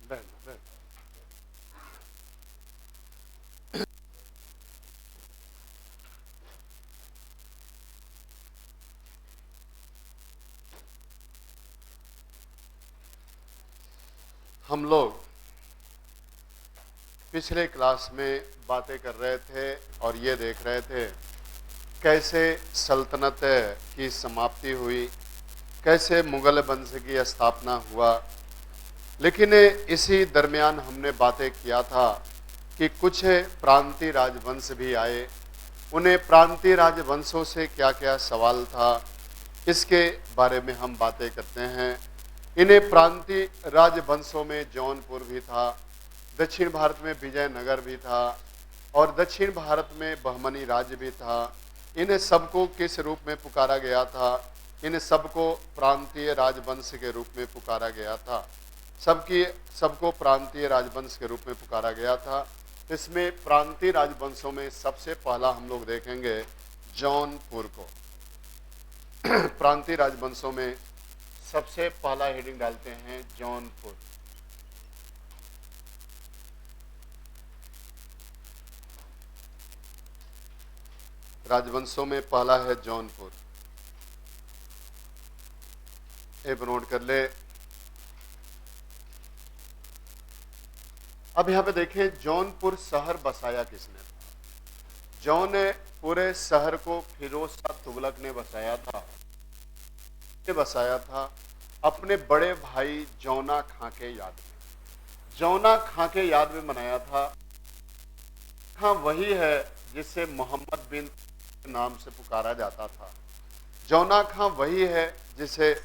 रहना। हम लोग पिछले क्लास में बातें कर रहे थे और ये देख रहे थे कैसे सल्तनत की समाप्ति हुई, कैसे मुगल वंश की स्थापना हुआ। लेकिन इसी दरमियान हमने बातें किया था कि कुछ प्रांतीय राजवंश भी आए। उन्हें प्रांतीय राजवंशों से क्या क्या सवाल था, इसके बारे में हम बातें करते हैं। इन्हें प्रांतीय राजवंशों में जौनपुर भी था, दक्षिण भारत में विजयनगर भी था और दक्षिण भारत में बहमनी राज्य भी था। इन्हें सबको किस रूप में पुकारा गया था? इन्हें सबको प्रांतीय राजवंश के रूप में पुकारा गया था। सबको प्रांतीय राजवंश के रूप में पुकारा गया था। इसमें प्रांतीय राजवंशों में सबसे पहला हम लोग देखेंगे जौनपुर को। प्रांतीय राजवंशों में सबसे पहला हेडिंग डालते हैं जौनपुर। राजवंशों में पहला है जौनपुर। एक नोट कर ले। अब यहां पे देखें जौनपुर शहर बसाया किसने था? जौनपुर शहर को फिरोज शाह तुगलक ने बसाया था अपने बड़े भाई जौना खां के याद में। जौना खां के याद में बनाया था। हाँ, वही है जिसे मोहम्मद बिन नाम से पुकारा जाता था। जौना खां वही है जिसे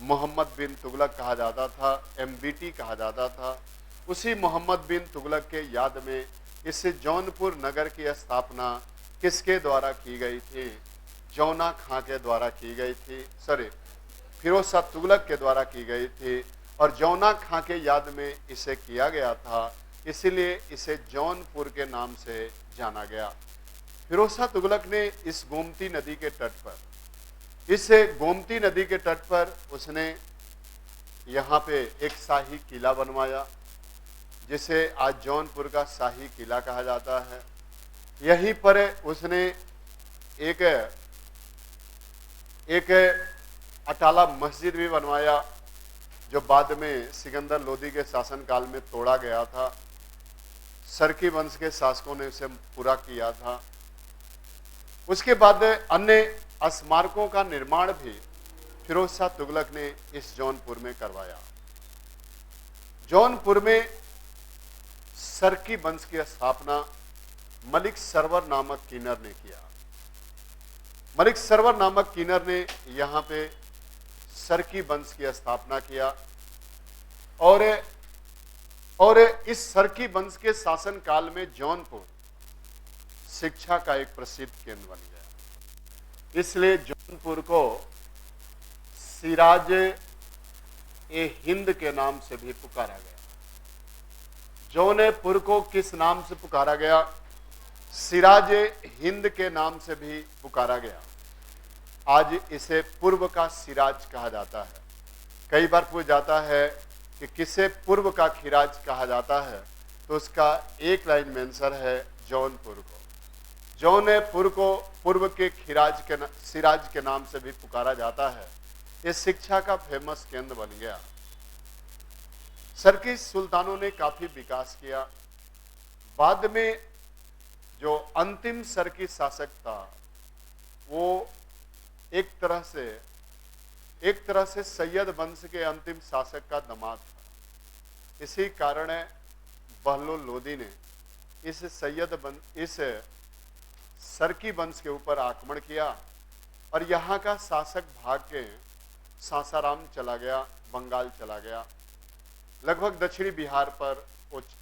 मोहम्मद बिन तुगलक कहा जाता था, MBT कहा जाता था। उसी मोहम्मद बिन तुगलक के याद में इस जौनपुर नगर की स्थापना किसके द्वारा की गई थी? जौना खां के द्वारा की गई थी। फिरोज शाह तुगलक के द्वारा की गई थी और जौना खां के याद में इसे किया गया था, इसीलिए इसे जौनपुर के नाम से जाना गया। फिरोज शाह तुगलक ने इस गोमती नदी के तट पर उसने यहाँ पे एक शाही किला बनवाया, जिसे आज जौनपुर का शाही किला कहा जाता है। यहीं पर उसने एक अटाला मस्जिद भी बनवाया, जो बाद में सिकंदर लोदी के शासनकाल में तोड़ा गया था। सरकी वंश के शासकों ने उसे पूरा किया था। उसके बाद अन्य स्मारकों का निर्माण भी फिरोज शाह तुगलक ने इस जौनपुर में करवाया। जौनपुर में सरकी वंश की स्थापना मलिक सरवर नामक किन्नर ने किया। मलिक सरवर नामक किन्नर ने यहाँ पे सरकी वंश की स्थापना किया और इस सरकी वंश के शासन काल में जौनपुर शिक्षा का एक प्रसिद्ध केंद्र बन गया। इसलिए जौनपुर को सिराज ए हिंद के नाम से भी पुकारा गया। जौनपुर को किस नाम से पुकारा गया? सिराज ए हिंद के नाम से भी पुकारा गया। आज इसे पूर्व का सिराज कहा जाता है। कई बार पूछा जाता है कि किसे पूर्व का खिराज कहा जाता है, तो उसका एक लाइन में आंसर है जौनपुर को। जौनपुर को पूर्व के सिराज के नाम से भी पुकारा जाता है। ये शिक्षा का फेमस केंद्र बन गया। सरकी सुल्तानों ने काफी विकास किया। बाद में जो अंतिम सरकी शासक था, वो एक तरह से सैयद वंश के अंतिम शासक का दामाद था। इसी कारण बहलोल लोदी ने इस सरकी वंश के ऊपर आक्रमण किया और यहाँ का शासक भाग के सासाराम चला गया, बंगाल चला गया, लगभग दक्षिणी बिहार पर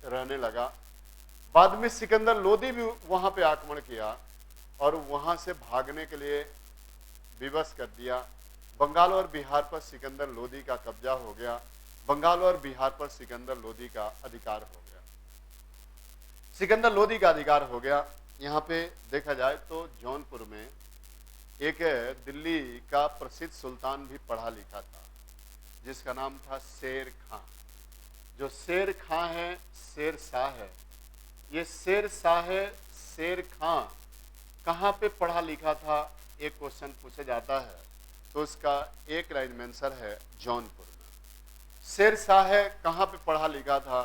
रहने लगा। बाद में सिकंदर लोदी भी वहां पे आक्रमण किया और वहां से भागने के लिए विवश कर दिया। बंगाल और बिहार पर सिकंदर लोदी का कब्जा हो गया। बंगाल और बिहार पर सिकंदर लोदी का अधिकार हो गया। यहाँ पे देखा जाए तो जौनपुर में एक दिल्ली का प्रसिद्ध सुल्तान भी पढ़ा लिखा था, जिसका नाम था शेर खां। जो शेर खां है शेर शाह है, ये शेर शाह है शेर खां कहाँ पे पढ़ा लिखा था, एक क्वेश्चन पूछा जाता है तो उसका एक लाइन में आंसर है जौनपुर में। शेर शाह है कहाँ पे पढ़ा लिखा था,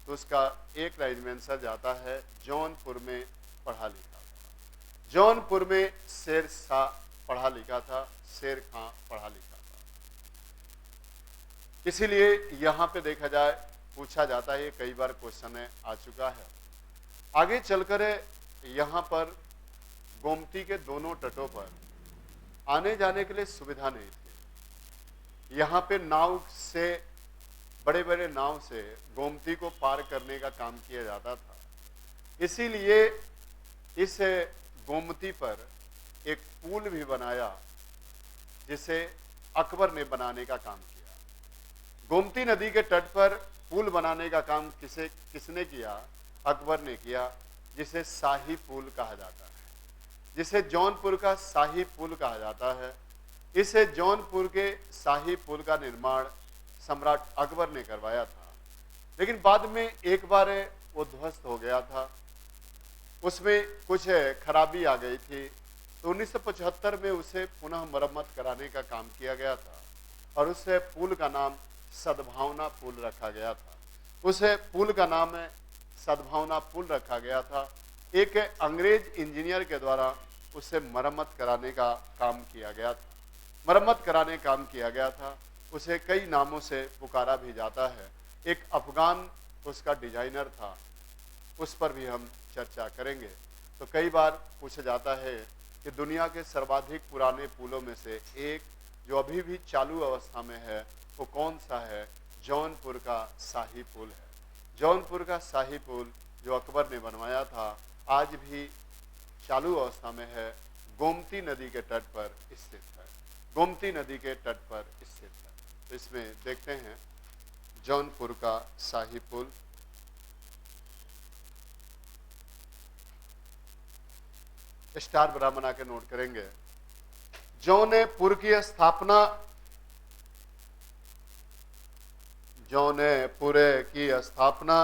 तो उसका एक लाइन में आंसर जाता है जौनपुर में पढ़ा लिखा था। जौनपुर में शेर शाह पढ़ा लिखा था, शेर खां पढ़ा लिखा था। इसीलिए यहाँ पे देखा जाए पूछा जाता है, कई बार क्वेश्चन है आ चुका है। आगे चलकर यहाँ पर गोमती के दोनों तटों पर आने जाने के लिए सुविधा नहीं थी। यहाँ पे नाव से, बड़े बड़े नाव से गोमती को पार करने का काम किया जाता था। इसीलिए इस गोमती पर एक पुल भी बनाया जिसे अकबर ने बनाने का काम किया। गोमती नदी के तट पर पुल बनाने का काम किसने किया? अकबर ने किया, जिसे शाही पुल कहा जाता है, जिसे जौनपुर का शाही पुल कहा जाता है। इसे जौनपुर के शाही पुल का निर्माण सम्राट अकबर ने करवाया था, लेकिन बाद में एक बार वो ध्वस्त हो गया था, उसमें कुछ खराबी आ गई थी, तो 1975 में उसे पुनः मरम्मत कराने का काम किया गया था और उस पुल का नाम सद्भावना पुल रखा गया था। उस पुल का नाम सद्भावना पुल रखा गया था। एक अंग्रेज इंजीनियर के द्वारा उसे मरम्मत कराने का काम किया गया था। मरम्मत कराने का काम किया गया था। उसे कई नामों से पुकारा भी जाता है। एक अफगान उसका डिजाइनर था, उस पर भी हम चर्चा करेंगे। तो कई बार पूछा जाता है कि दुनिया के सर्वाधिक पुराने पुलों में से एक जो अभी भी चालू अवस्था में है वो कौन सा है? जौनपुर का शाही पुल है। जौनपुर का शाही पुल जो अकबर ने बनवाया था आज भी चालू अवस्था में है, गोमती नदी के तट पर स्थित है। गोमती नदी के तट पर स्थित है। तो इसमें देखते हैं जौनपुर का शाही पुल। स्टार बना बना के नोट करेंगे। जौनपुर की स्थापना, जौनपुर की स्थापना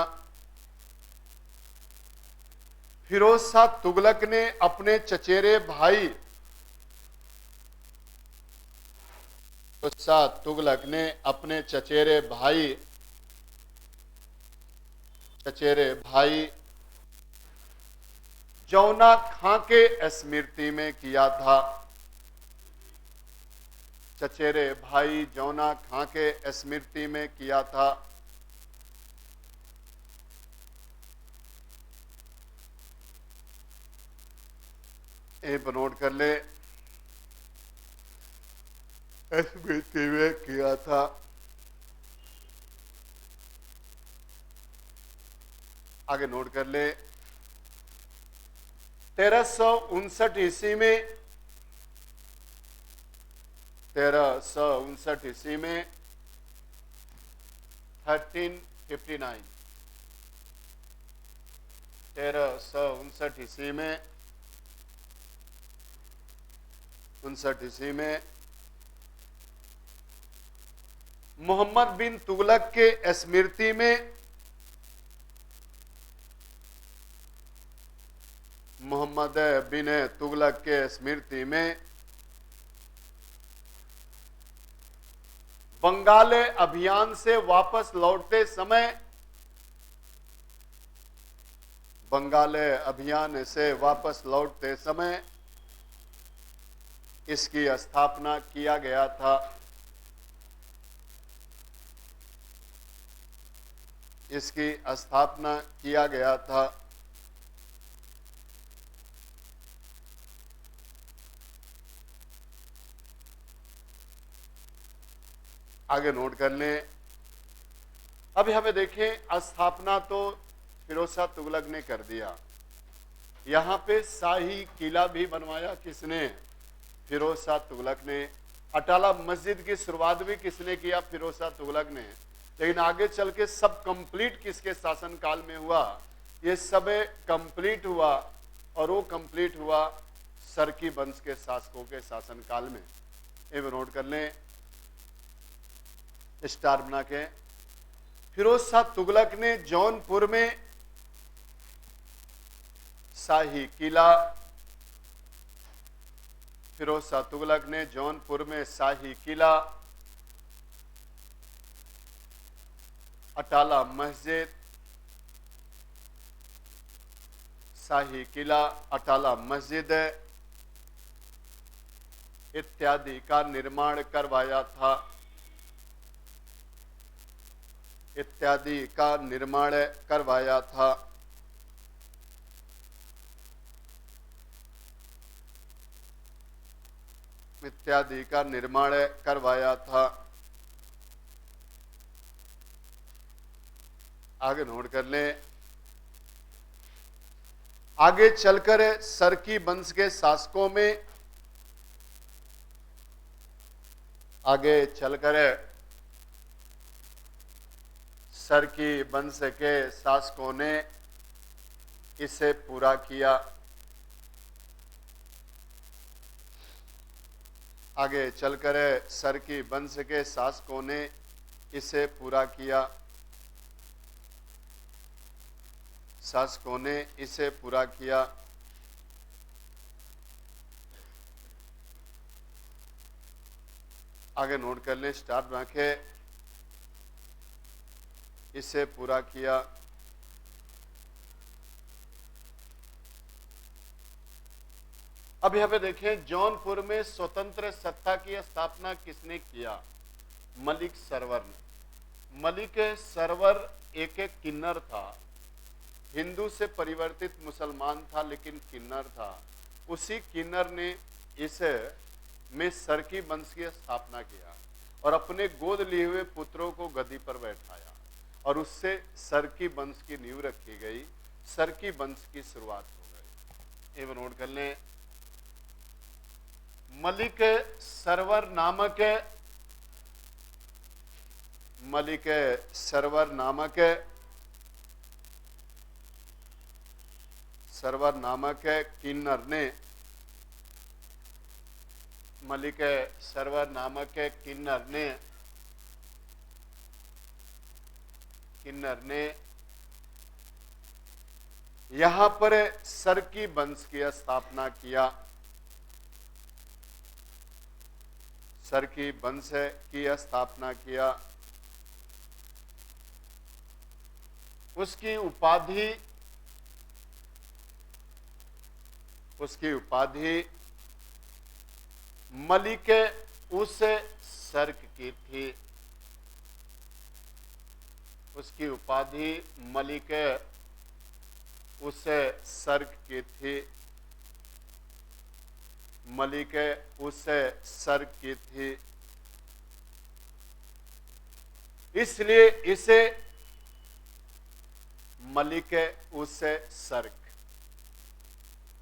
फिरोज शाह तुगलक ने अपने चचेरे भाई, फिरोज शाह तुगलक ने अपने चचेरे भाई जौना खां के स्मृति में किया था। चचेरे भाई जौना खां के स्मृति में किया था। एक नोट कर ले, स्मृति में किया था। आगे नोट कर ले, 1359 ईस्वी में, 1359 ईस्वी में 1359 1359 ईस्वी में 59 ईस्वी में मोहम्मद बिन तुगलक के स्मृति में, मोहम्मद बिन तुगलक के स्मृति में बंगाल अभियान से वापस लौटते समय, बंगाल अभियान से वापस लौटते समय इसकी स्थापना किया गया था। इसकी स्थापना किया गया था। आगे नोट कर लें। अभी हमें देखें, स्थापना तो फिरोज शाह तुगलक ने कर दिया। यहाँ पे शाही किला भी बनवाया किसने? फिरोज शाह तुगलक ने। अटाला मस्जिद की शुरुआत भी किसने किया? फिरोज शाह तुगलक ने। लेकिन आगे चल के सब कंप्लीट किसके शासनकाल में हुआ? ये सब कंप्लीट हुआ, और वो कंप्लीट हुआ सरकी वंश के शासकों के शासनकाल में। ये नोट कर लें, स्टार बना के। फिरोज शाह तुगलक ने जौनपुर में शाही किला, फिरोज शाह तुगलक ने जौनपुर में शाही किला, अटाला मस्जिद, शाही किला, अटाला मस्जिद इत्यादि का निर्माण करवाया था, इत्यादि का निर्माण करवाया था। इत्यादि का निर्माण करवाया था। आगे नोट कर लें। आगे चलकर सरकी वंश के शासकों में, आगे चलकर सरकी वंश के शासकों ने इसे पूरा किया। आगे चलकर सरकी वंश के शासकों ने इसे पूरा किया, शासकों ने इसे पूरा किया। आगे नोट कर लें, स्टार्ट रखें, इसे पूरा किया। अब यहां पे देखें, जौनपुर में स्वतंत्र सत्ता की स्थापना किसने किया? मलिक सरवर ने। मलिक सरवर एक किन्नर था, हिंदू से परिवर्तित मुसलमान था लेकिन किन्नर था। उसी किन्नर ने इस में सरकी वंश की स्थापना किया और अपने गोद लिए हुए पुत्रों को गद्दी पर बैठाया और उससे सरकी वंश की नींव रखी गई, सरकी वंश की शुरुआत हो गई। ये नोट कर लें। मलिक सरवर नामक, मलिक सरवर नामक, सरवर नामक किन्नर ने, मलिक सरवर नामक किन्नर ने, किन्नर ने यहां पर सरकी वंश की स्थापना किया, सरकी वंश की स्थापना किया। उसकी उपाधि, उसकी उपाधि मलिक उस सर्क की थी, उसकी उपाधि मलिक उस सर्क की थी, मलिक उस सर्क की थी। इसलिए इसे मलिक उस सर्क,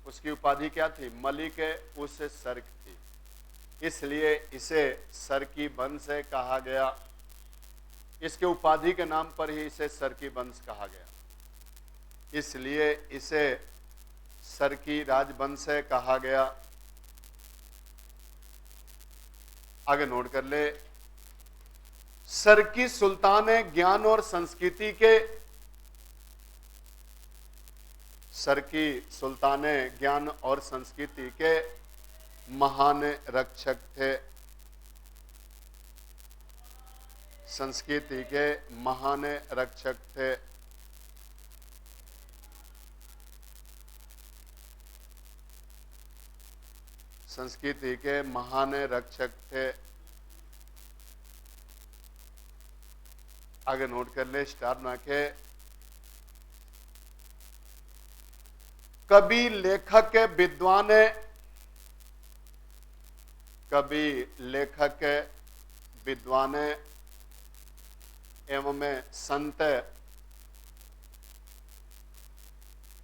उसकी उपाधि क्या थी? मलिक उस सर्क थी, इसलिए इसे सरकी वंश कहा गया। इसके उपाधि के नाम पर ही इसे सरकी वंश कहा गया, इसलिए इसे सरकी राजवंश कहा गया। आगे नोट कर ले। सरकी सुल्तान ज्ञान और संस्कृति के, सरकी सुल्तान ज्ञान और संस्कृति के महान रक्षक थे, संस्कृति के महान रक्षक थे। संस्कृति के महान रक्षक थे। आगे नोट कर ले, स्टार नाके। कवि लेखक विद्वान, कवि लेखक विद्वान एवं संत,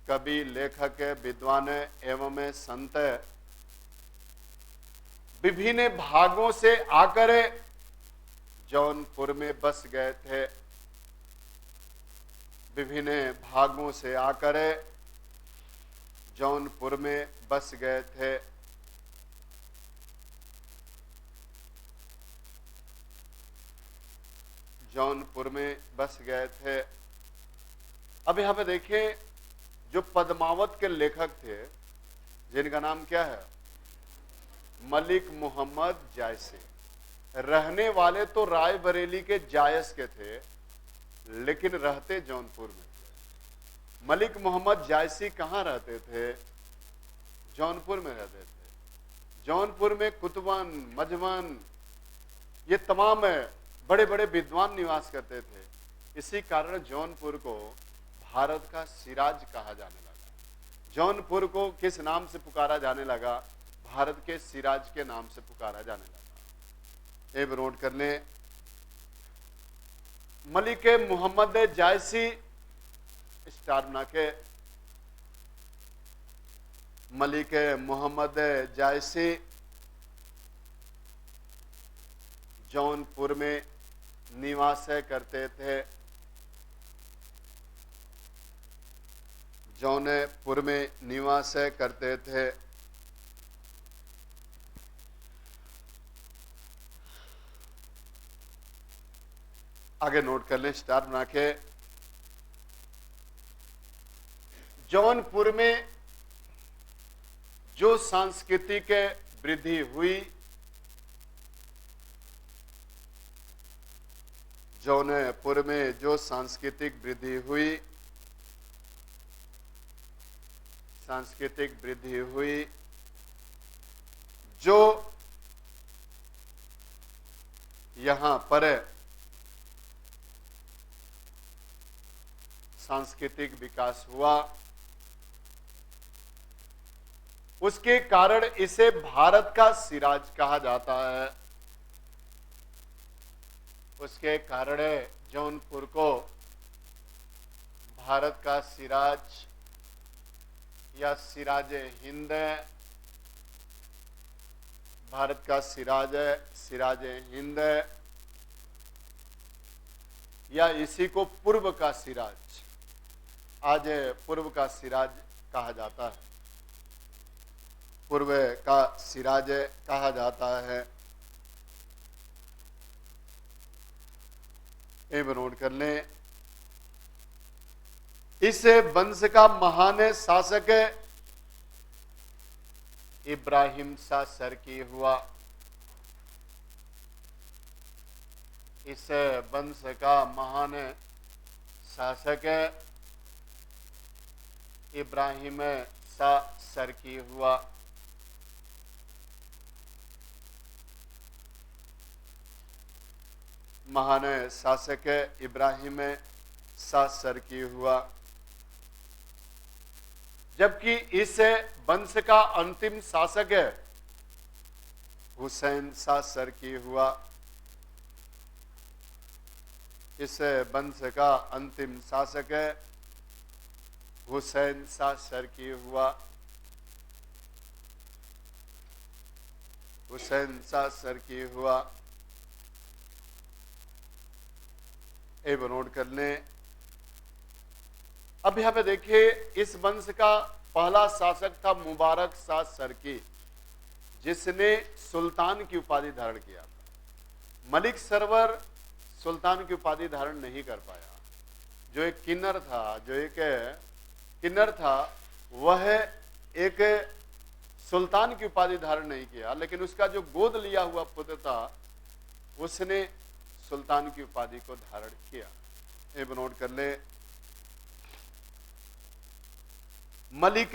कवि लेखक विद्वान एवं संत विभिन्न भागों से आकर जौनपुर में बस गए थे, विभिन्न भागों से आकर जौनपुर में बस गए थे। जौनपुर में बस गए थे। अब यहाँ पे देखें, जो पद्मावत के लेखक थे, जिनका नाम क्या है, मलिक मोहम्मद जायसी, रहने वाले तो रायबरेली के जायस के थे, लेकिन रहते जौनपुर में थे। मलिक मोहम्मद जायसी कहाँ रहते थे? जौनपुर में रहते थे। जौनपुर में कुतुबन, मजमन, ये तमाम बड़े बड़े विद्वान निवास करते थे। इसी कारण जौनपुर को भारत का सिराज कहा जाने लगा। जौनपुर को किस नाम से पुकारा जाने लगा? भारत के सिराज के नाम से पुकारा जाने लगा। एक नोट कर लें, मलिक मोहम्मद जायसी, स्टार बना के, मलिक मोहम्मद जायसी जौनपुर में निवास करते थे। जौनपुर में निवास करते थे। आगे नोट कर लें, स्टार बना के, जौनपुर में जो सांस्कृतिक वृद्धि हुई, जौनपुर में जो सांस्कृतिक वृद्धि हुई, सांस्कृतिक वृद्धि हुई, जो यहां पर सांस्कृतिक विकास हुआ, उसके कारण इसे भारत का सिराज कहा जाता है। उसके कारण जौनपुर को भारत का सिराज या सिराज हिंद, भारत का सिराज, सिराज हिंद, या इसी को पूर्व का सिराज, आज पूर्व का सिराज कहा जाता है। पूर्व का सिराज कहा जाता है। एक नोट कर लें, इस वंश का महान शासक इब्राहिम शाह सरकी हुआ। इस वंश का महान शासक इब्राहिम शाह सरकी हुआ। महान शासक इब्राहिम शाह सरकी हुआ। जबकि इस वंश का अंतिम शासक हुसैन शाह सरकी हुआ। इस वंश का अंतिम शासक हुसैन शाह सरकी हुआ। हुसैन शाह सरकी हुआ। एक नोट कर लें। अब यहां पे देखिए, इस वंश का पहला शासक था मुबारक शाह सरकी, जिसने सुल्तान की उपाधि धारण किया था। मलिक सरवर सुल्तान की उपाधि धारण नहीं कर पाया। जो एक किन्नर था, वह एक सुल्तान की उपाधि धारण नहीं किया, लेकिन उसका जो गोद लिया हुआ पुत्र था, उसने सुल्तान की उपाधि को धारण किया। एक नोट कर ले, मलिक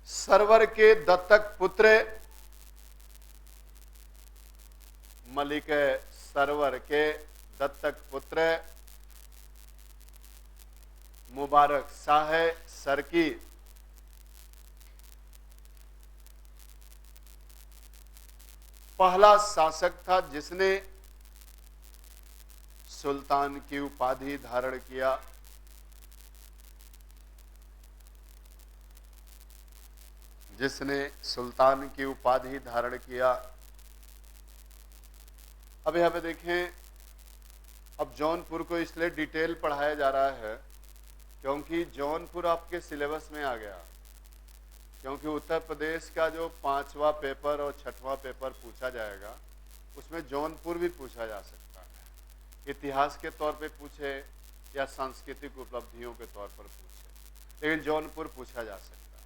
सरवर के दत्तक पुत्र, मलिक सरवर के दत्तक पुत्र मुबारक शाह सरकी पहला शासक था जिसने सुल्तान की उपाधि धारण किया। जिसने सुल्तान की उपाधि धारण किया। अब यहां पे देखें, अब जौनपुर को इसलिए डिटेल पढ़ाया जा रहा है क्योंकि जौनपुर आपके सिलेबस में आ गया। क्योंकि उत्तर प्रदेश का जो 5वां पेपर और 6वां पेपर पूछा जाएगा, उसमें जौनपुर भी पूछा जा सकता है, इतिहास के तौर पे पूछे या सांस्कृतिक उपलब्धियों के तौर पर पूछे, लेकिन जौनपुर पूछा जा सकता है।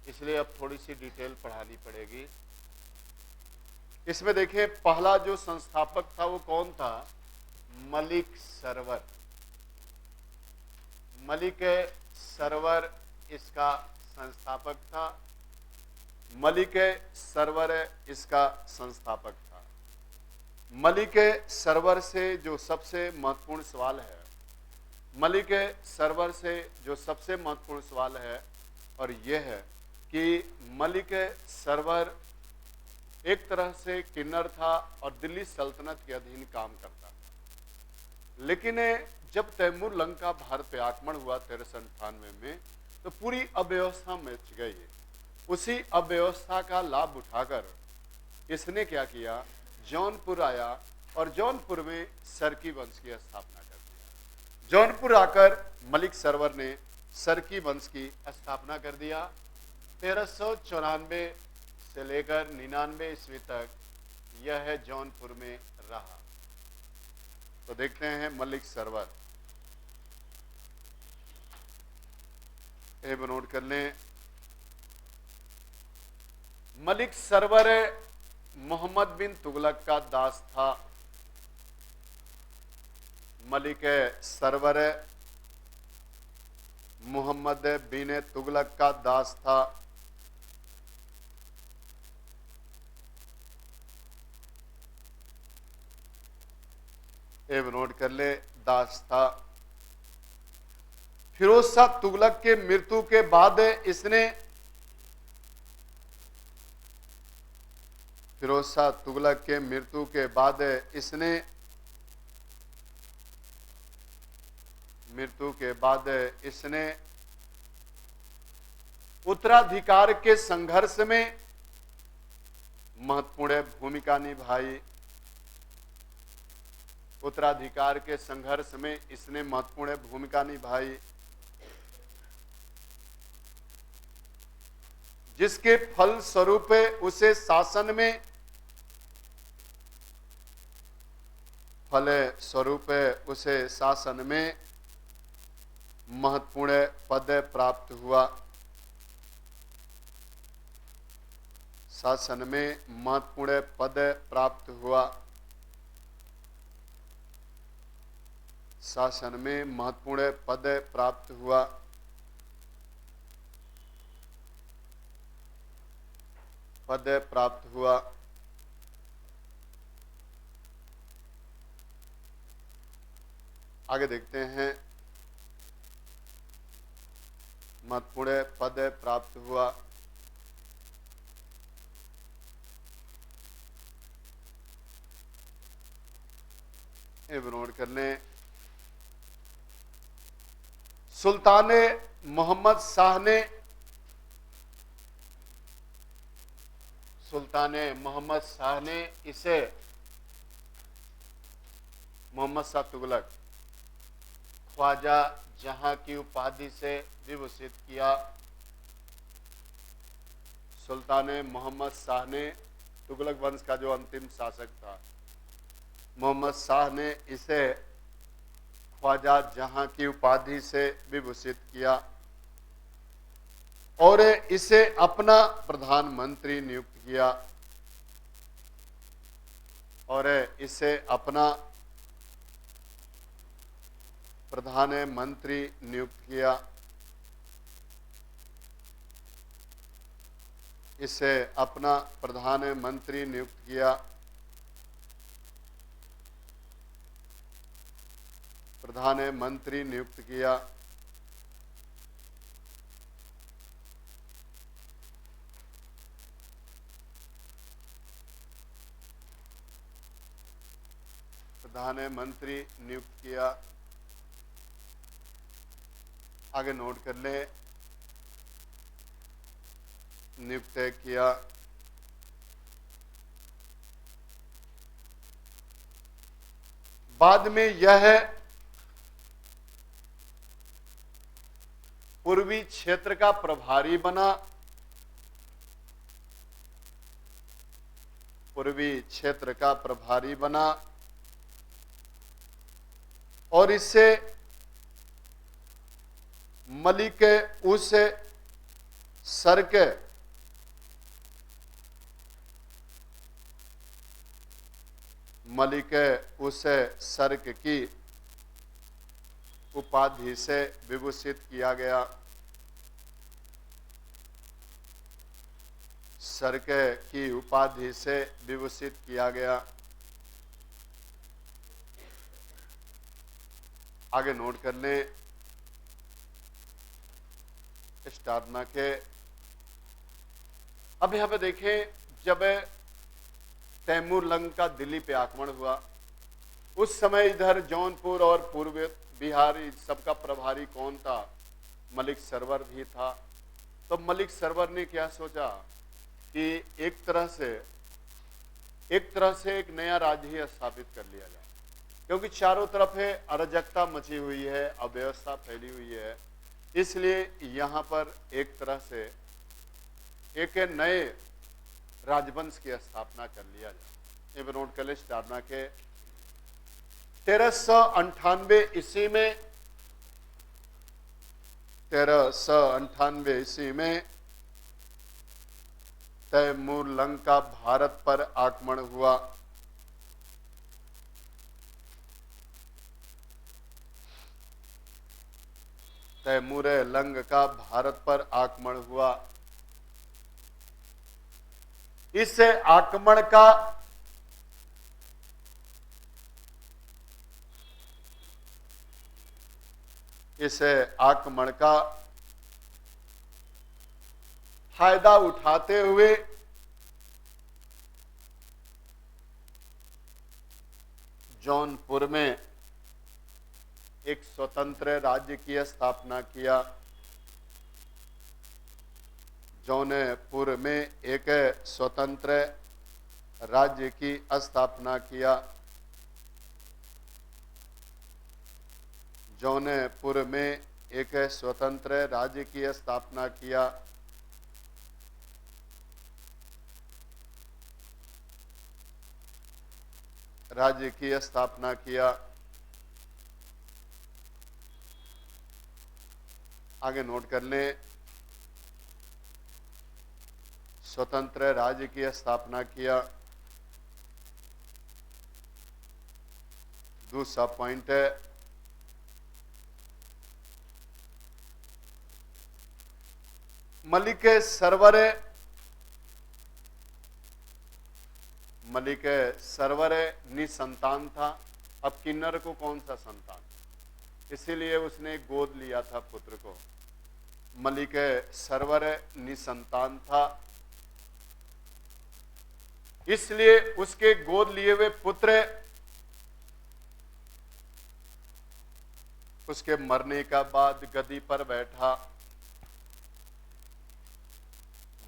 इसलिए अब थोड़ी सी डिटेल पढ़ानी पड़ेगी। इसमें देखिए पहला जो संस्थापक था वो कौन था? मलिक सरवर। मलिक सरवर इसका संस्थापक था। मलिक सरवर इसका संस्थापक था। मलिक सरवर से जो सबसे महत्वपूर्ण सवाल है, मलिक सरवर से जो सबसे महत्वपूर्ण सवाल है और यह है कि मलिक सरवर एक तरह से किन्नर था और दिल्ली सल्तनत के अधीन काम करता था। लेकिन जब तैमूर लंका भारत पे आक्रमण हुआ 1398 में, तो पूरी अव्यवस्था मच गई। उसी अव्यवस्था का लाभ उठाकर इसने क्या किया? जौनपुर आया और जौनपुर में सरकी वंश की स्थापना कर दिया। जौनपुर आकर मलिक सरवर ने सरकी वंश की स्थापना कर दिया। 1394 से लेकर 99 ईस्वी तक यह जौनपुर में रहा। तो देखते हैं मलिक सरवर, ये नोट कर लें। मलिक सरवर मोहम्मद बिन तुगलक का दास था। मलिक सरवर मोहम्मद बिन तुगलक का दास था। ये नोट कर ले, दास था। फिरोज शाह तुगलक के मृत्यु के बाद इसने, फिरोज शाह तुगलक के मृत्यु के बाद इसने उत्तराधिकार के संघर्ष में महत्वपूर्ण भूमिका निभाई। उत्तराधिकार के संघर्ष में इसने महत्वपूर्ण भूमिका निभाई, जिसके फल स्वरूप उसे शासन में महत्वपूर्ण पद प्राप्त हुआ। शासन में महत्वपूर्ण पद प्राप्त हुआ। शासन में महत्वपूर्ण पद प्राप्त हुआ। पद प्राप्त हुआ। आगे देखते हैं, महत्वपूर्ण पद प्राप्त हुआ। नोट कर लें। सुल्तान मोहम्मद शाह ने, सुल्तान मोहम्मद शाह ने इसे, मोहम्मद शाह तुगलक, ख्वाजा जहां की उपाधि से विभूषित किया। सुल्तान मोहम्मद शाह ने, तुगलक वंश का जो अंतिम शासक था, मोहम्मद शाह ने इसे ख्वाजा जहां की उपाधि से विभूषित किया और इसे अपना प्रधानमंत्री नियुक्त किया। और इसे अपना प्रधानमंत्री नियुक्त किया। इसे अपना प्रधानमंत्री नियुक्त किया। प्रधानमंत्री नियुक्त किया। प्रधानमंत्री नियुक्त किया। आगे नोट कर ले, नियुक्त किया। बाद में यह पूर्वी क्षेत्र का प्रभारी बना। पूर्वी क्षेत्र का प्रभारी बना और इससे मलिक उस सर्क की उपाधि से विभूषित किया गया। सर्क की उपाधि से विभूषित किया गया। आगे नोट कर लें, स्टारना के। अब यहां पे देखें, जब तैमूर लंग का दिल्ली पे आक्रमण हुआ, उस समय इधर जौनपुर और पूर्व बिहार सबका प्रभारी कौन था? मलिक सरवर भी था। तो मलिक सरवर ने क्या सोचा कि एक तरह से एक नया राज्य ही स्थापित कर लिया जाए, क्योंकि चारों तरफ है अराजकता मची हुई है, अव्यवस्था फैली हुई है। इसलिए यहां पर एक तरह से एक नए राजवंश की स्थापना कर लिया जाए। ये नोट कर ले स्टारना के। 1398 ईस्वी में 1398 ईस्वी में तैमूर लंग का भारत पर आक्रमण हुआ। तैमूर लंग का भारत पर आक्रमण हुआ। इस आक्रमण का फायदा उठाते हुए जौनपुर में एक स्वतंत्र राज्य की स्थापना किया। जौनपुर में एक स्वतंत्र राज्य की स्थापना किया। जौनपुर में एक स्वतंत्र राज्य की स्थापना किया। राज्य की स्थापना किया। आगे नोट कर लें, स्वतंत्र राज्य की स्थापना किया। दूसरा पॉइंट है, मलिक सरवर निसंतान था। अब किन्नर को कौन सा संतान, इसीलिए उसने गोद लिया था पुत्र को। मलिक सरवर निसंतान था, इसलिए उसके गोद लिए हुए पुत्र उसके मरने का बाद गद्दी पर बैठा।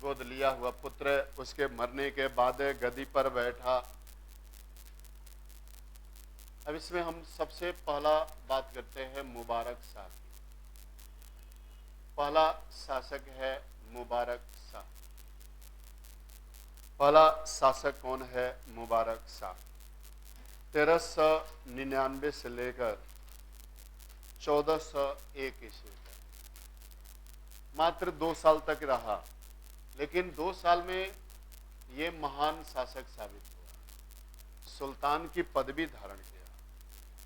गोद लिया हुआ पुत्र उसके मरने के बाद गद्दी पर बैठा। अब इसमें हम सबसे पहला बात करते हैं मुबारक शाह की। पहला शासक है मुबारक शाह। पहला शासक कौन है? मुबारक शाह। 1399 से लेकर 1401 ईस्वी तक मात्र 2 साल तक रहा, लेकिन 2 साल में ये महान शासक साबित हुआ। सुल्तान की पदवी धारण किया।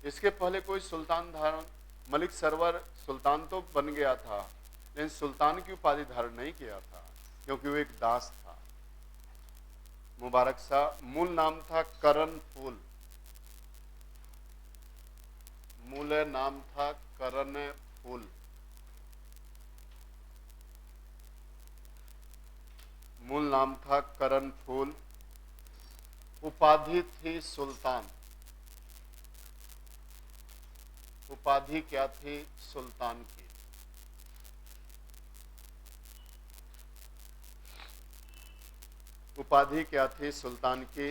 इसके पहले कोई सुल्तान धारण, मलिक सरवर सुल्तान तो बन गया था, लेकिन सुल्तान की उपाधि धारण नहीं किया था, क्योंकि वो एक दास था। मुबारक शाह मूल नाम था करण फूल। मूल नाम था करण फूल। मूल नाम था करण फूल। उपाधि थी सुल्तान। उपाधि क्या थी? सुल्तान की। उपाधि क्या थी? सुल्तान की।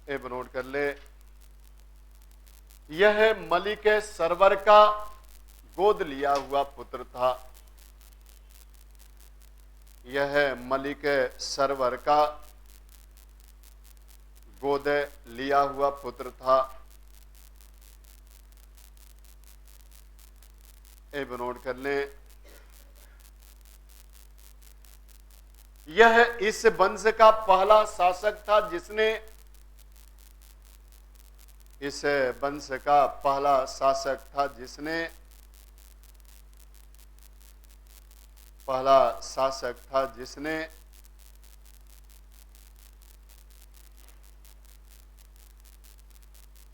ए नोट कर ले, यह मलिक सरवर का गोद लिया हुआ पुत्र था। यह मलिक सरवर का गोद लिया हुआ पुत्र था। ए नोट कर लें, यह इस वंश का पहला शासक था जिसने, इस वंश का पहला शासक था जिसने, पहला शासक था जिसने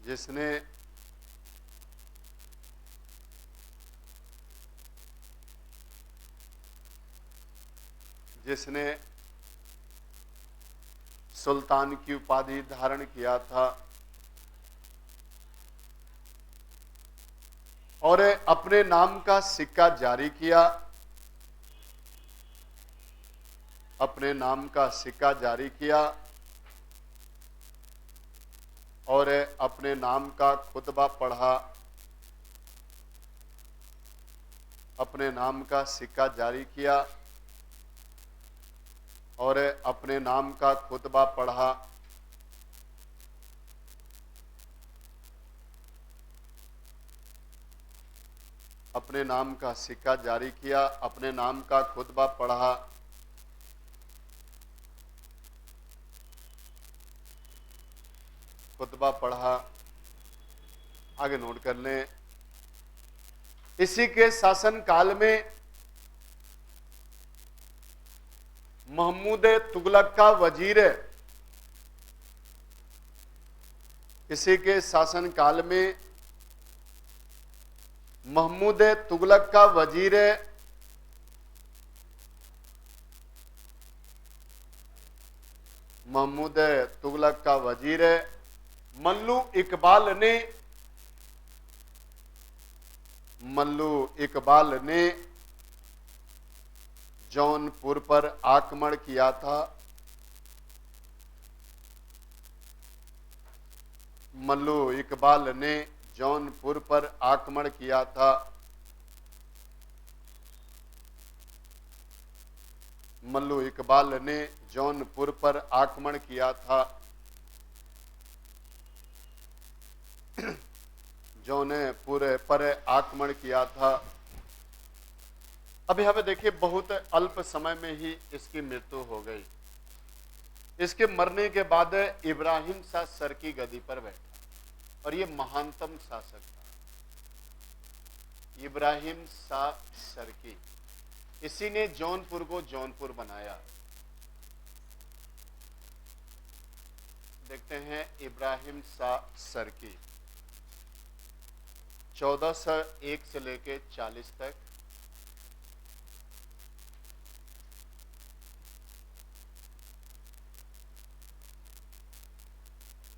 जिसने जिसने सुल्तान की उपाधि धारण किया था और अपने नाम का सिक्का जारी किया, अपने नाम का सिक्का जारी किया और अपने नाम का खुतबा पढ़ा, अपने नाम का सिक्का जारी किया और अपने नाम का खुतबा पढ़ा। अपने नाम का सिक्का जारी किया, अपने नाम का खुतबा पढ़ा। खुतबा पढ़ा, आगे नोट कर लें। इसी के शासन काल में महमूद तुगलक का वजीर, इसी के शासन काल में महमूद तुगलक का वजीर महमूद तुगलक का वजीर मल्लू इकबाल ने जौनपुर पर आक्रमण किया था। मल्लू इकबाल ने जौनपुर पर आक्रमण किया था। मल्लू इकबाल ने जौनपुर पर आक्रमण किया था। जौनपुर पर आक्रमण किया था। अभी हमें देखिए, बहुत अल्प समय में ही इसकी मृत्यु हो गई। इसके मरने के बाद इब्राहिम शाह सरकी गद्दी पर बैठा और ये महानतम शासक था, इब्राहिम शाह सरकी। इसी ने जौनपुर को जौनपुर बनाया। देखते हैं इब्राहिम शाह सरकी 1401 से लेके 40 तक।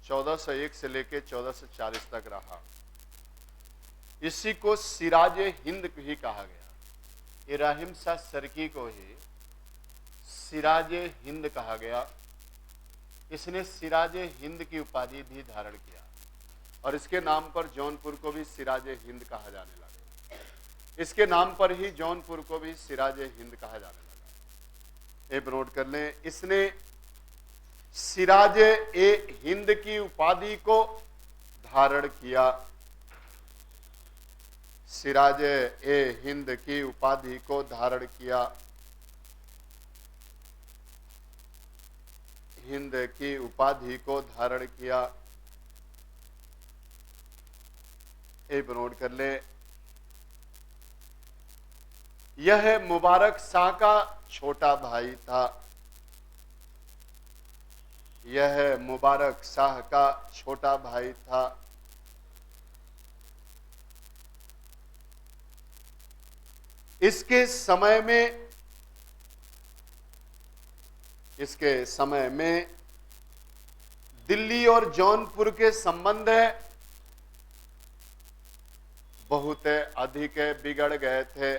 चौदह सौ एक से लेके 1440 तक रहा। इसी को सिराज हिंद ही कहा गया। इब्राहिम शाह सरकी को ही सिराज हिंद कहा गया। इसने सिराज हिंद की उपाधि भी धारण किया और इसके नाम पर जौनपुर को भी सिराज हिंद कहा जाने लगा। इसके नाम पर ही जौनपुर को भी सिराज हिंद कहा जाने लगा। एक नोट कर लें, इसने सिराज ए हिंद की उपाधि को धारण किया। सिराज ए हिंद की उपाधि को धारण किया। हिंद की उपाधि को धारण किया। एक नोट कर ले, यह मुबारक शाह का छोटा भाई था। यह मुबारक शाह का छोटा भाई था। इसके समय में दिल्ली और जौनपुर के संबंध बहुत अधिक बिगड़ गए थे।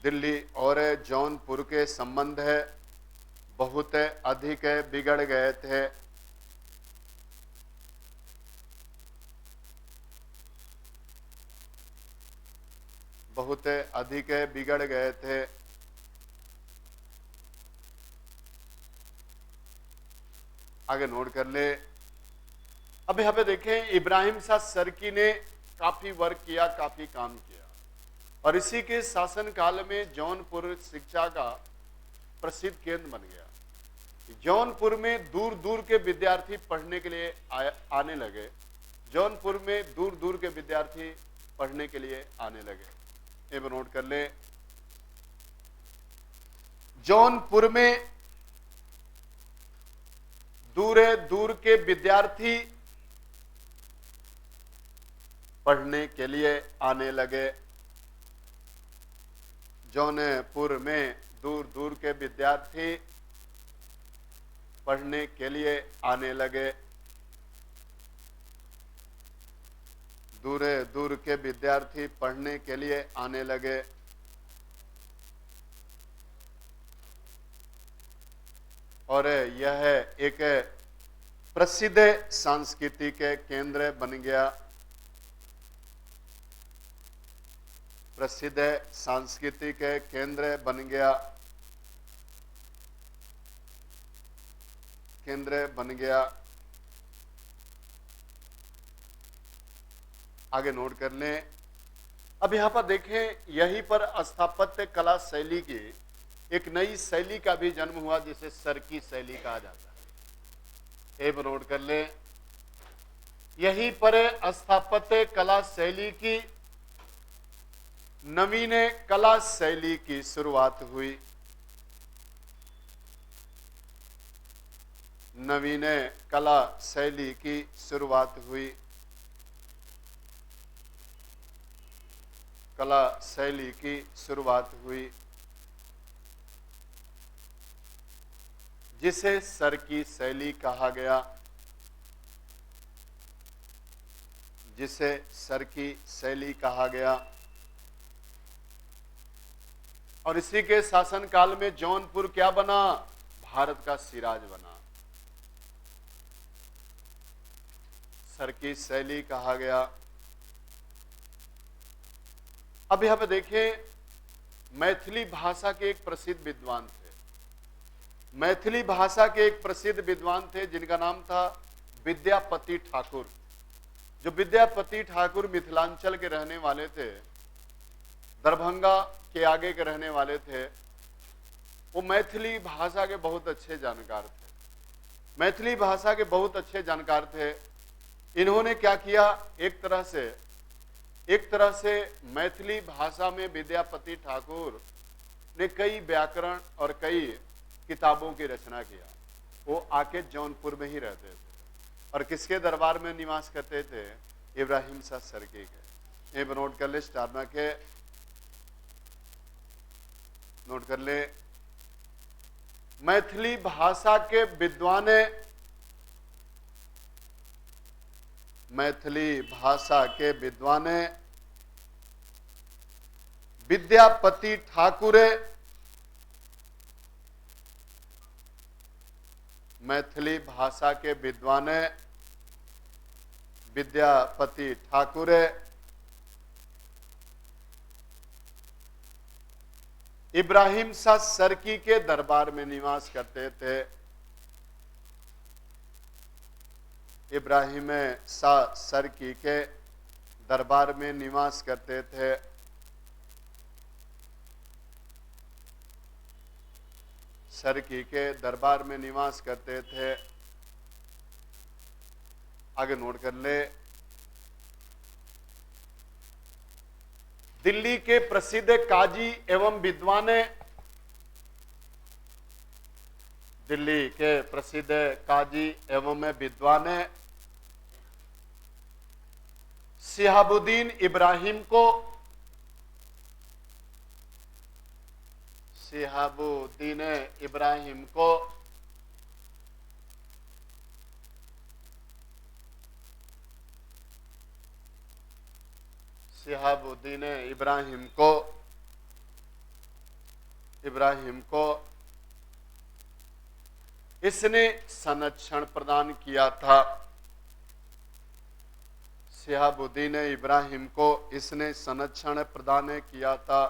दिल्ली और जौनपुर के संबंध बहुत अधिक बिगड़ गए थे। बहुत अधिक बिगड़ गए थे। आगे नोट कर ले। अब यहाँ पे देखें, इब्राहिम शाह सरकी ने काफी वर्क किया, काफी काम किया, और इसी के शासन काल में जौनपुर शिक्षा का प्रसिद्ध केंद्र बन गया। जौनपुर में दूर दूर के विद्यार्थी पढ़ने के लिए आने लगे। जौनपुर में दूर दूर के विद्यार्थी पढ़ने के लिए आने लगे। ये नोट कर ले, जौनपुर में दूर दूर के विद्यार्थी पढ़ने के लिए आने लगे। जौनपुर में दूर दूर के विद्यार्थी पढ़ने के लिए आने लगे। दूर दूर के विद्यार्थी पढ़ने के लिए आने लगे। और यह एक प्रसिद्ध सांस्कृतिक केंद्र बन गया। प्रसिद्ध सांस्कृतिक केंद्र बन गया। केंद्र बन गया। आगे नोट कर लें। अब यहां पर देखें, यहीं पर स्थापत्य कला शैली की एक नई शैली का भी जन्म हुआ, जिसे सरकी शैली कहा जाता है। ये नोट कर लें, यहीं पर स्थापत्य कला शैली की नवीन कला शैली की शुरुआत हुई। नवीन कला शैली की शुरुआत हुई। कला शैली की शुरुआत हुई, जिसे सरकी शैली कहा गया। जिसे सरकी शैली कहा गया। और इसी के शासन काल में जौनपुर क्या बना? भारत का सिराज बना। सरकी शैली कहा गया। अब यहां पे देखें, मैथिली भाषा के एक प्रसिद्ध विद्वान थे। मैथिली भाषा के एक प्रसिद्ध विद्वान थे जिनका नाम था विद्यापति ठाकुर। जो विद्यापति ठाकुर मिथिलांचल के रहने वाले थे, दरभंगा के आगे के रहने वाले थे। वो मैथिली भाषा के बहुत अच्छे जानकार थे। मैथिली भाषा के बहुत अच्छे जानकार थे। इन्होंने क्या किया, एक तरह से मैथिली भाषा में विद्यापति ठाकुर ने कई व्याकरण और कई किताबों की रचना किया। वो आके जौनपुर में ही रहते थे और किसके दरबार में निवास करते थे? इब्राहिम शाह सरकी के। ये नोट कर ले, स्टारना के नोट कर ले। मैथिली भाषा के विद्वान, मैथिली भाषा के विद्वान विद्यापति ठाकुर, मैथिली भाषा के विद्वान विद्यापति ठाकुर इब्राहिम शाह सरकी के दरबार में निवास करते थे। इब्राहिम शाह सरकी के दरबार में निवास करते थे। सरकी के दरबार में निवास करते थे। आगे नोट कर ले। दिल्ली के प्रसिद्ध काजी एवं विद्वान, दिल्ली के प्रसिद्ध काजी एवं विद्वान शिहाबुद्दीन इब्राहिम को, शिहाबुद्दीन इब्राहिम को शिहाबुद्दीन इब्राहिम को इसने संरक्षण प्रदान किया था। शिहाबुद्दीन इब्राहिम को इसने संरक्षण प्रदान किया था।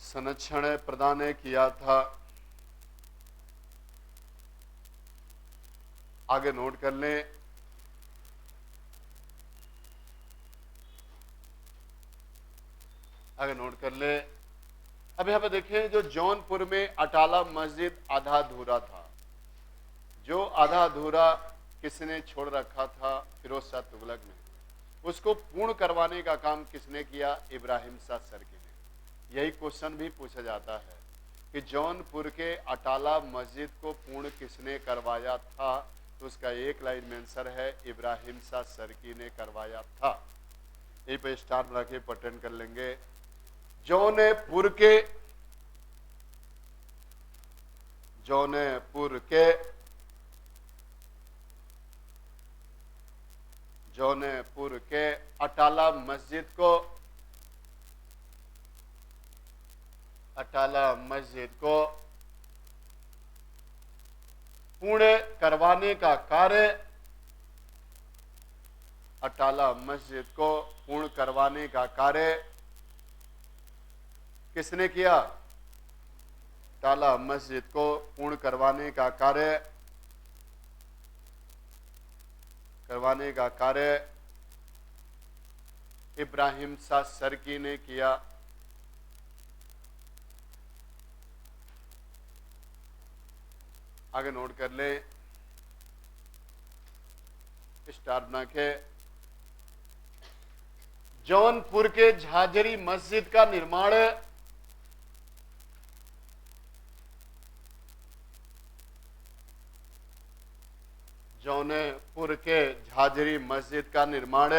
संरक्षण प्रदान किया था। आगे नोट कर लें। आगे नोट कर ले। अब यहां पर देखें, जो जौनपुर में अटाला मस्जिद आधा अधूरा था, जो आधा अधूरा किसने छोड़ रखा था? फिरोज शाह तुगलक ने। उसको पूर्ण करवाने का काम किसने किया? इब्राहिम शाह सरकी ने। यही क्वेश्चन भी पूछा जाता है कि जौनपुर के अटाला मस्जिद को पूर्ण किसने करवाया था? तो उसका एक लाइन में आंसर है, इब्राहिम शाह सरकी ने करवाया था। यहीं पे स्टार बना के पटन कर लेंगे। जौनपुर के जौनपुर के अटाला मस्जिद को पूर्ण करवाने का कार्य, अटाला मस्जिद को पूर्ण करवाने का कार्य किसने किया? अटाला मस्जिद को पूर्ण करवाने का कार्य इब्राहिम शाह सरकी ने किया। आगे नोट कर ले, स्टार बना के। जौनपुर के झाझरी मस्जिद का निर्माण जौनपुर के झाझरी मस्जिद का निर्माण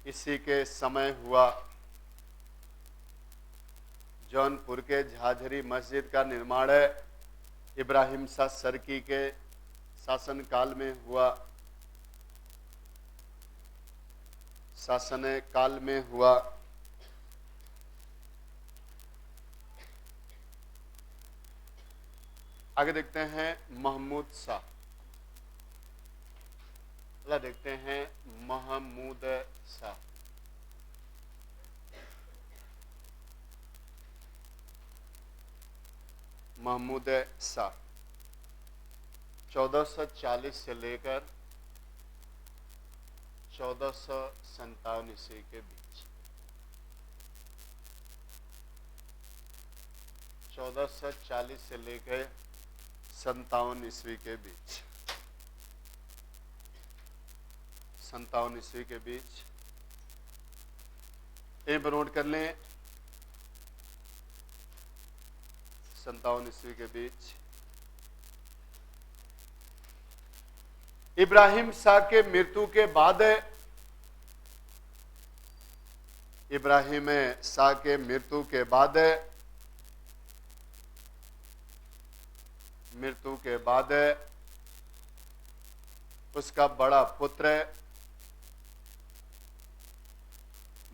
इसी के समय हुआ। जौनपुर के झाझरी मस्जिद का निर्माण इब्राहिम शाह सरकी के शासनकाल में हुआ। आगे देखते हैं महमूद शाह। देखते हैं महमूद शाह। महमूद शाह 1440 से लेकर 1457 ईस्वी के बीच, 1440 से लेकर 57 ईस्वी के बीच, 57 ईस्वी के बीच। यहीं पर नोट कर लें, 57 ईस्वी के बीच। इब्राहिम शाह के मृत्यु के बाद उसका बड़ा पुत्र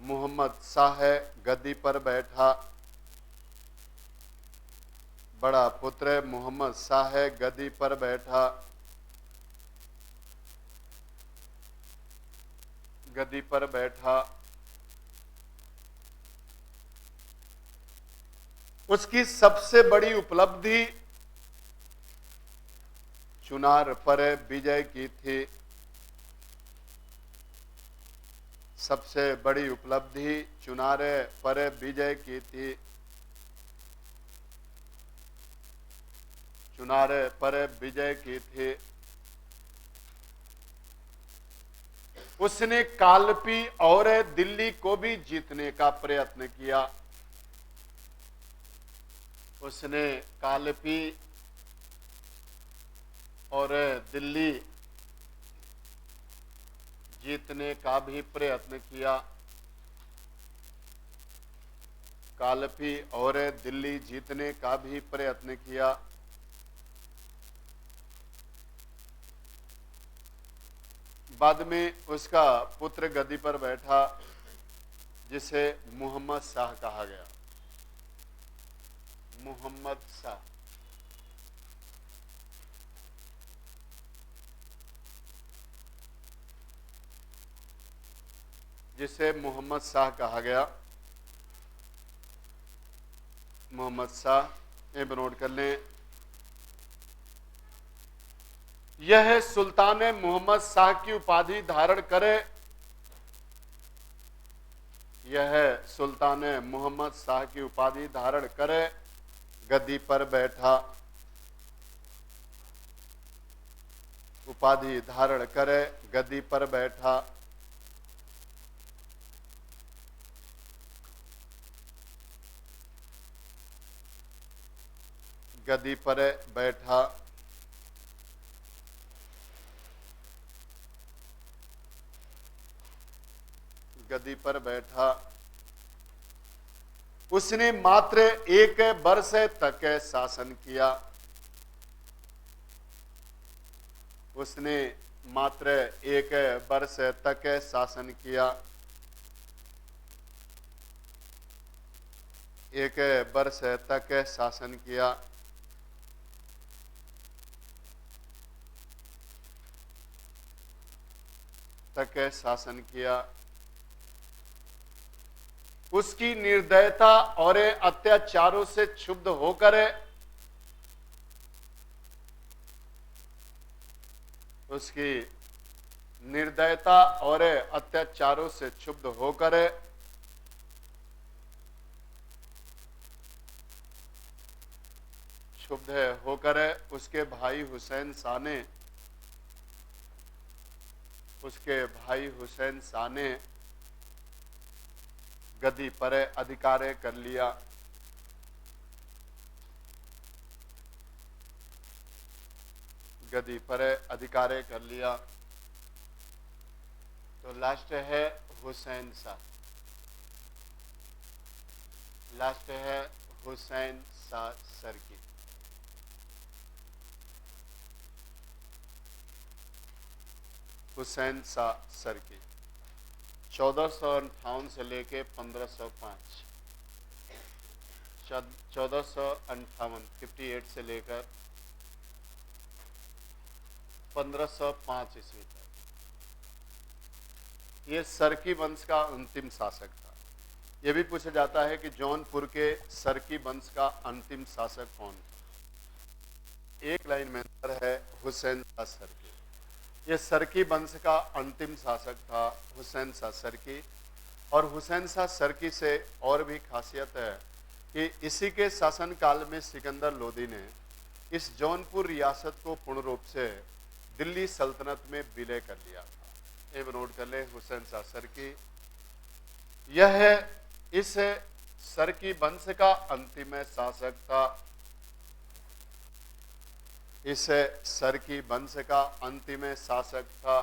मोहम्मद शाह गद्दी पर बैठा। बड़ा पुत्र मोहम्मद शाह गद्दी पर बैठा। उसकी सबसे बड़ी उपलब्धि चुनार पर विजय की थी। सबसे बड़ी उपलब्धि चुनार पर विजय की थी। उसने कालपी और दिल्ली को भी जीतने का प्रयत्न किया। उसने कालपी और दिल्ली जीतने का भी प्रयत्न किया। कालपी और दिल्ली जीतने का भी प्रयत्न किया। बाद में उसका पुत्र गद्दी पर बैठा, जिसे मोहम्मद शाह कहा गया। मोहम्मद शाह। जिसे मोहम्मद शाह कहा गया। मोहम्मद शाह, ये नोट कर लें। यह सुल्तान मोहम्मद शाह की उपाधि धारण करे। यह सुल्तान मोहम्मद शाह की उपाधि धारण करे, गद्दी पर बैठा। उपाधि धारण करे, गद्दी पर बैठा। गद्दी पर बैठा। गद्दी पर बैठा। उसने मात्र 1 वर्ष तक शासन किया। उसने मात्र 1 वर्ष तक शासन किया। 1 वर्ष तक शासन किया। तक शासन किया। उसकी निर्दयता और अत्याचारों से क्षुब्ध होकर उसकी निर्दयता और अत्याचारों से क्षुब्ध होकर उसके भाई हुसैन शाह ने गद्दी पर अधिकार कर लिया। गद्दी पर अधिकार कर लिया। तो लास्ट है हुसैन शाह। लास्ट है हुसैन शाह सरकी। हुसैन शाह सरकी 1458 से लेके 1505। 1458 58 से लेकर 1505 ईस्वी तक ये सरकी वंश का अंतिम शासक था। यह भी पूछा जाता है कि जौनपुर के सरकी वंश का अंतिम शासक कौन था। एक लाइन में अंतर है, हुसैन शाह सरकी। यह सरकी वंश का अंतिम शासक था हुसैन शाह सरकी। और हुसैन शाह सरकी से और भी खासियत है कि इसी के शासनकाल में सिकंदर लोदी ने इस जौनपुर रियासत को पूर्ण रूप से दिल्ली सल्तनत में विलय कर लिया था। ये नोट कर ले, हुसैन शाह सरकी। यह इस सरकी वंश का अंतिम शासक था। इस सरकी वंश का अंतिम शासक था।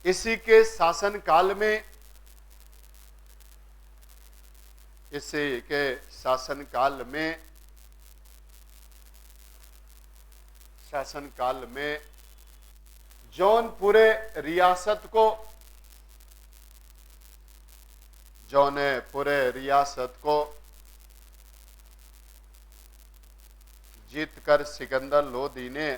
इसी के शासनकाल में जौनपुर रियासत को जीतकर सिकंदर लोदी ने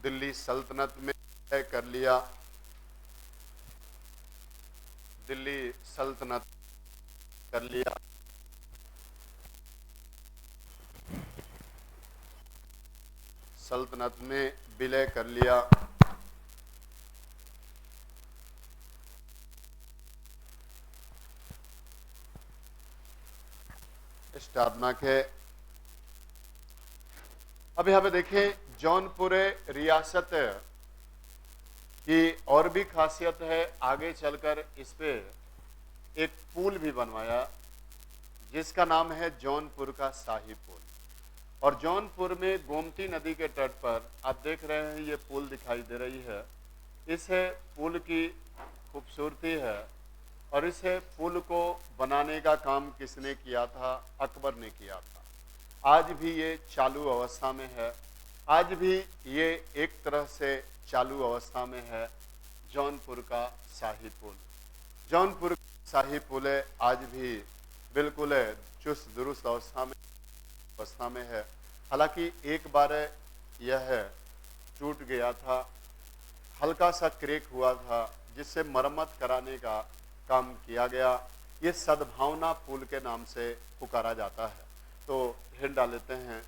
दिल्ली सल्तनत में कर लिया। दिल्ली सल्तनत कर लिया। सल्तनत में विलय कर लिया। स्थापना के अब यहां पे देखें, जौनपुर रियासत की और भी खासियत है। आगे चलकर इस पे एक पुल भी बनवाया जिसका नाम है जौनपुर का शाही पुल। और जौनपुर में गोमती नदी के तट पर आप देख रहे हैं ये पुल दिखाई दे रही है। इस पुल की खूबसूरती है। और इस पुल को बनाने का काम किसने किया था? अकबर ने किया था। आज भी ये चालू अवस्था में है, आज भी ये एक तरह से चालू अवस्था में है। जौनपुर का शाही पुल, जौनपुर शाही पुल है, आज भी बिल्कुल चुस्त दुरुस्त अवस्था में है। हालांकि एक बार यह टूट गया था, हल्का सा क्रैक हुआ था, जिससे मरम्मत कराने का काम किया गया। ये सद्भावना पुल के नाम से पुकारा जाता है। तो हिंट डाल लेते हैं,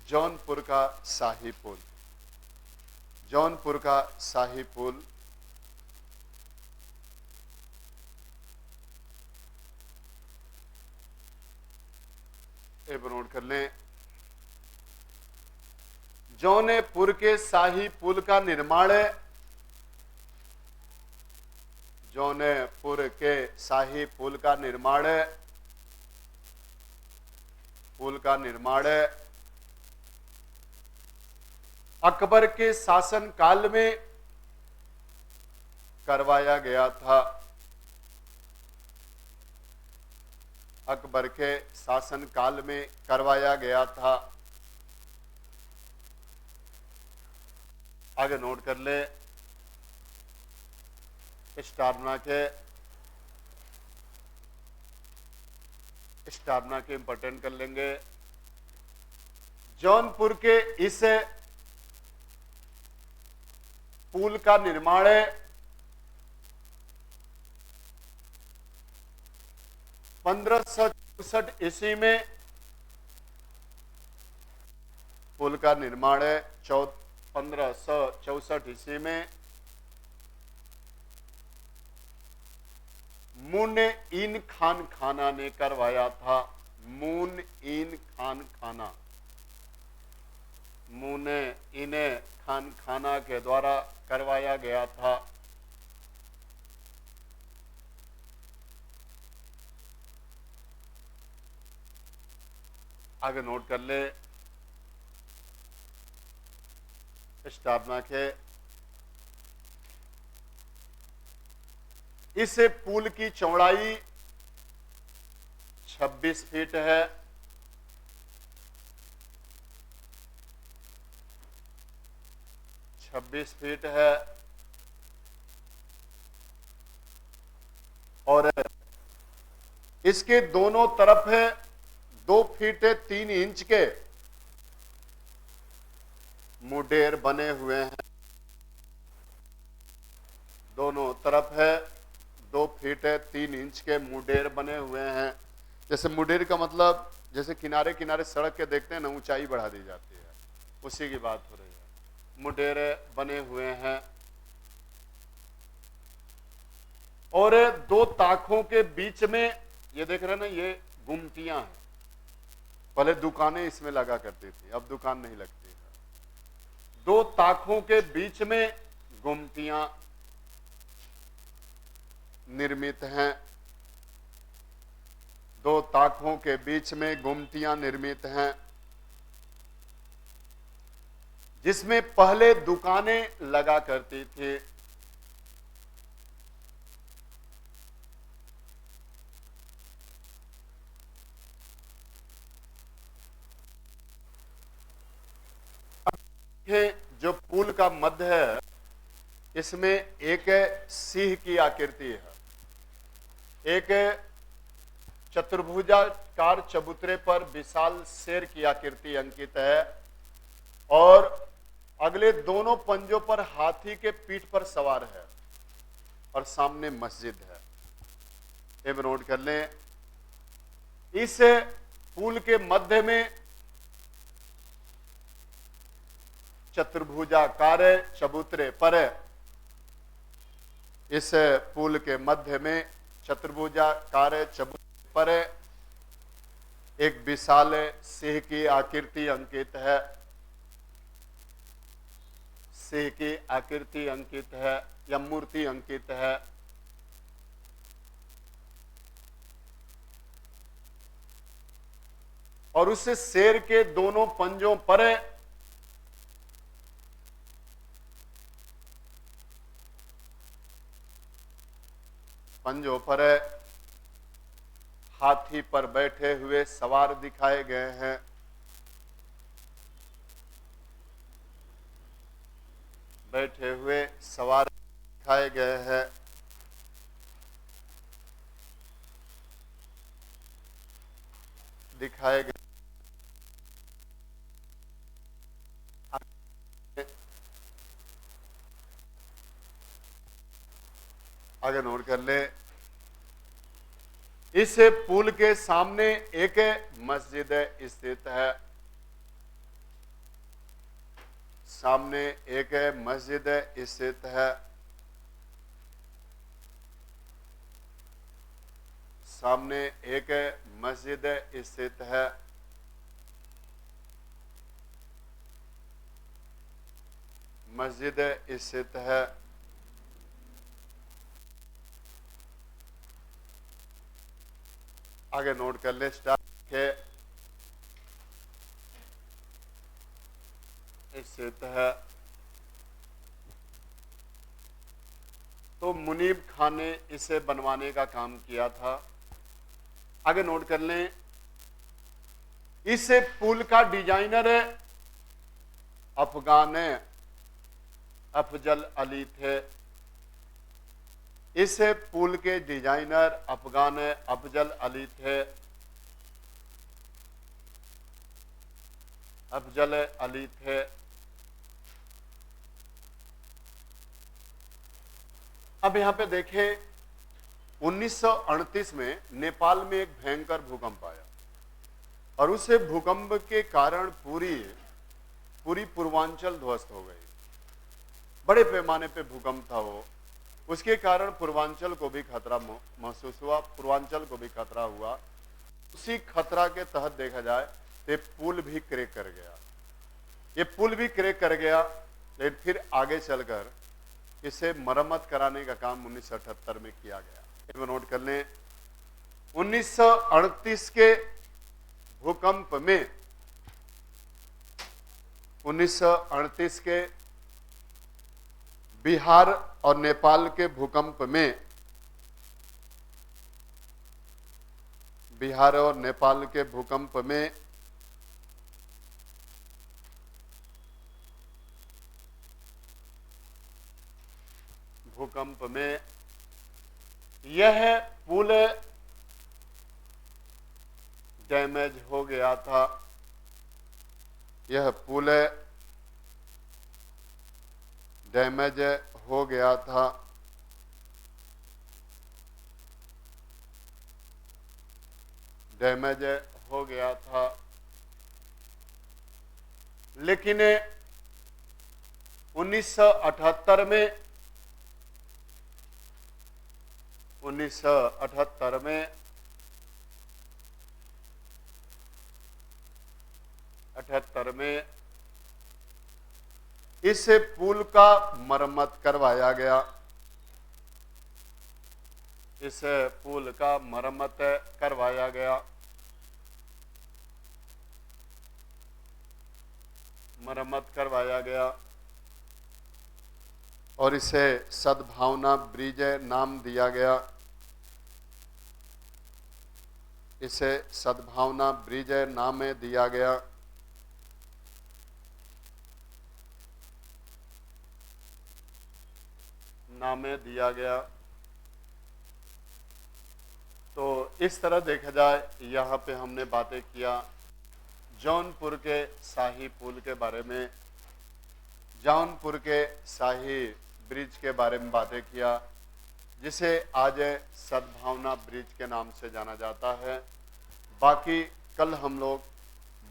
जौनपुर का शाही पुल, जौनपुर का शाही पुल नोट कर लें। जौनपुर के शाही पुल का निर्माण, जौनपुर के शाही पुल का निर्माण, पुल का निर्माण अकबर के शासन काल में करवाया गया था। अकबर के शासन काल में करवाया गया था। आगे नोट कर ले, स्टार बना के इंपॉर्टेंट कर लेंगे। जौनपुर के इस पुल का निर्माण 1564 ईस्वी में, पुल का निर्माण 1564 ईस्वी में मुन इन खान खाना ने करवाया था। मुन इन खान खाना, मुन इन खान खाना के द्वारा करवाया गया था। आगे नोट कर ले, स्थापना के इस पुल की चौड़ाई 26 फीट है। 26 फीट है और इसके दोनों तरफ 2 फीट 3 इंच के मुडेर बने हुए हैं। दोनों तरफ 2 फीट 3 इंच के मुडेर बने हुए हैं। जैसे मुडेर का मतलब जैसे किनारे किनारे सड़क के देखते हैं ना, ऊंचाई बढ़ा दी जाती है, उसी की बात हो रही है। मुडेर बने हुए हैं और 2 ताखों के बीच में, ये देख रहे हैं ना, ये गुमटियां हैं। पहले दुकानें इसमें लगा करती थी, अब दुकान नहीं लगती है। 2 ताखों के बीच में गुमटियां निर्मित हैं। 2 ताखों के बीच में गुमटियां निर्मित हैं, जिसमें पहले दुकानें लगा करती थी। जो पुल का मध्य है, इसमें एक सिंह की आकृति है, एक चतुर्भुजाकार चबूतरे पर विशाल शेर की आकृति अंकित है और अगले दोनों पंजों पर हाथी के पीठ पर सवार है और सामने मस्जिद है। ये नोट कर लें, इस पुल के मध्य में चतुर्भुजाकार चबूतरे पर, इस पुल के मध्य में चतुर्भुजाकार चबूतरे पर एक विशाल सिंह की आकृति अंकित है। सिंह की आकृति अंकित है या मूर्ति अंकित है। और उस शेर के दोनों पंजों पर हाथी पर बैठे हुए सवार दिखाए गए हैं। बैठे हुए सवार दिखाए गए हैं। दिखाए गए आगे नोट कर ले। इस पुल के सामने एक मस्जिद स्थित है। सामने एक मस्जिद स्थित है। सामने एक मस्जिद स्थित है। मस्जिद स्थित है। आगे नोट कर ले स्टार्ट के स्थित है। तो मुनीब खान ने इसे बनवाने का काम किया था। आगे नोट कर लें, इस पुल का डिजाइनर अफगान अफजल अली थे। इस पुल के डिजाइनर अफगान अफजल अली थे। अफजल अली थे। अब यहां पे देखें, 1938 में नेपाल में एक भयंकर भूकंप आया और उस भूकंप के कारण पूरी पूर्वांचल ध्वस्त हो गई। बड़े पैमाने पे भूकंप था वो। उसके कारण पूर्वांचल को भी खतरा महसूस हुआ, पूर्वांचल को भी खतरा हुआ। उसी खतरा के तहत देखा जाए तो ये पुल भी क्रैक कर गया। ये पुल भी क्रैक कर गया, लेकिन फिर आगे चलकर इसे मरम्मत कराने का काम 1978 में किया गया। इसमें नोट कर लें, 1938 के भूकंप में 1938 के बिहार और नेपाल के भूकंप में बिहार और नेपाल के भूकंप में यह पुल डैमेज हो गया था। यह पुल डैमेज हो गया था। डैमेज हो गया था। लेकिन 1978 में 1978 में 78 में इस पुल का मरम्मत करवाया गया। इस पुल का मरम्मत करवाया गया। मरम्मत करवाया गया और इसे सद्भावना ब्रिज नाम दिया गया। इसे सद्भावना ब्रिज नाम दिया गया। नाम दिया गया। तो इस तरह देखा जाए, यहाँ पे हमने बातें किया जौनपुर के शाही पुल के बारे में, जौनपुर के शाही ब्रिज के बारे में बातें किया, जिसे आज सद्भावना ब्रिज के नाम से जाना जाता है। बाकी कल हम लोग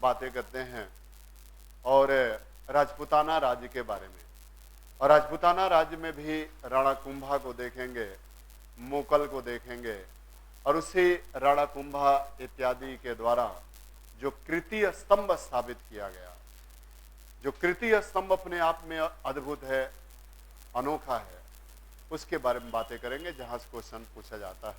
बातें करते हैं और राजपूताना राज्य के बारे में, और राजपूताना राज्य में भी राणा कुंभा को देखेंगे, मोकल को देखेंगे, और उसी राणा कुंभा इत्यादि के द्वारा जो कृतीय स्तंभ स्थापित किया गया, जो कृतीय स्तंभ अपने आप में अद्भुत है, अनोखा है, उसके बारे में बातें करेंगे जहां से क्वेश्चन पूछा जाता है।